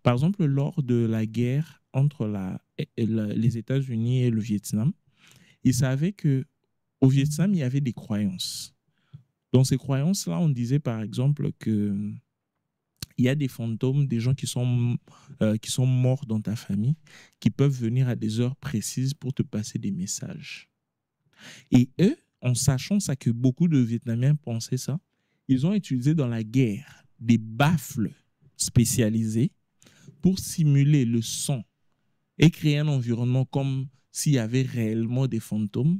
Par exemple, lors de la guerre entre les États-Unis et le Vietnam, ils savaient que au Vietnam, il y avait des croyances. Dans ces croyances-là, on disait par exemple que il y a des fantômes, des gens qui sont morts dans ta famille, qui peuvent venir à des heures précises pour te passer des messages. Et eux, en sachant ça, que beaucoup de Vietnamiens pensaient ça, ils ont utilisé dans la guerre des baffles spécialisés pour simuler le son et créer un environnement comme s'il y avait réellement des fantômes,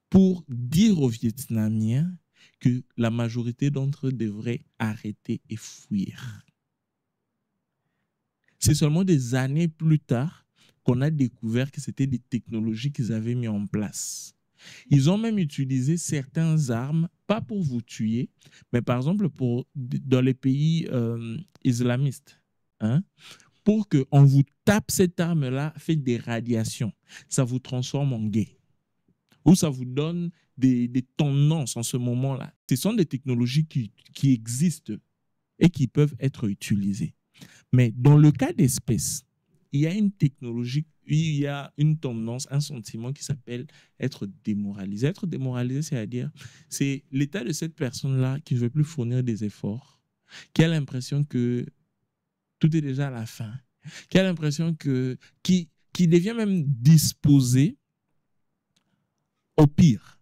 pour dire aux Vietnamiens que la majorité d'entre eux devraient arrêter et fuir. C'est seulement des années plus tard qu'on a découvert que c'était des technologies qu'ils avaient mis en place. Ils ont même utilisé certaines armes, pas pour vous tuer, mais par exemple dans les pays islamistes, hein, pour qu'on vous tape cette arme-là, fait des radiations. Ça vous transforme en gay. Ou ça vous donne des tendances en ce moment-là. Ce sont des technologies qui existent et qui peuvent être utilisées. Mais dans le cas d'espèces, il y a une technologie, il y a une tendance, un sentiment qui s'appelle être démoralisé. Être démoralisé, c'est-à-dire, c'est l'état de cette personne-là qui ne veut plus fournir des efforts, qui a l'impression que tout est déjà à la fin, qui a l'impression qui devient même disposé au pire.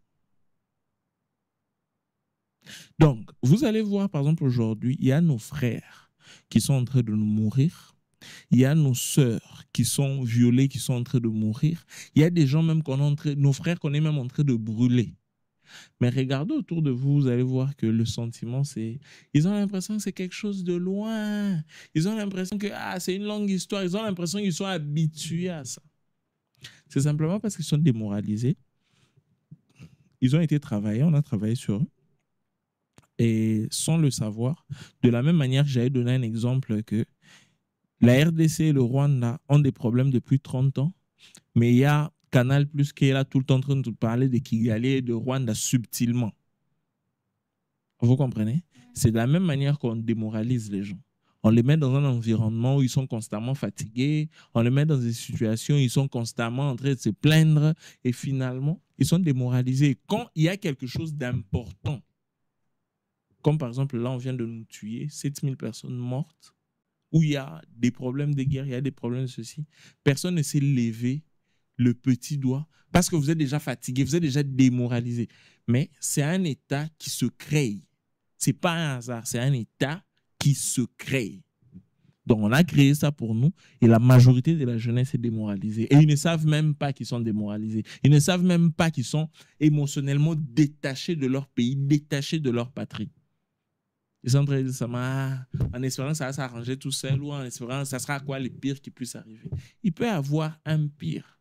Donc, vous allez voir, par exemple, aujourd'hui, il y a nos frères qui sont en train de nous mourir. Il y a nos sœurs qui sont violées, qui sont en train de mourir. Il y a des gens même nos frères qu'on est même en train de brûler. Mais regardez autour de vous, vous allez voir que le sentiment, c'est... Ils ont l'impression que c'est quelque chose de loin. Ils ont l'impression que c'est une longue histoire. Ils ont l'impression qu'ils sont habitués à ça. C'est simplement parce qu'ils sont démoralisés. Ils ont été travaillés, on a travaillé sur eux. Et sans le savoir, de la même manière, j'avais donné un exemple que la RDC et le Rwanda ont des problèmes depuis 30 ans, mais il y a Canal Plus qui est là tout le temps en train de parler de Kigali et de Rwanda subtilement. Vous comprenez? C'est de la même manière qu'on démoralise les gens. On les met dans un environnement où ils sont constamment fatigués, on les met dans des situations où ils sont constamment en train de se plaindre et finalement, ils sont démoralisés. Quand il y a quelque chose d'important, comme par exemple là, on vient de nous tuer, 7000 personnes mortes, où il y a des problèmes de guerre, il y a des problèmes de ceci, personne ne s'est levé le petit doigt parce que vous êtes déjà fatigué, vous êtes déjà démoralisé. Mais c'est un état qui se crée. Ce n'est pas un hasard, c'est un état qui se crée. Donc, on a créé ça pour nous et la majorité de la jeunesse est démoralisée. Et ils ne savent même pas qu'ils sont démoralisés. Ils ne savent même pas qu'ils sont émotionnellement détachés de leur pays, détachés de leur patrie. Ils sont en train de dire, en espérant que ça va s'arranger tout seul ou en espérant que ça sera quoi le pire qui puisse arriver. Il peut y avoir un pire,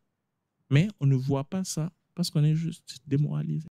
mais on ne voit pas ça parce qu'on est juste démoralisé.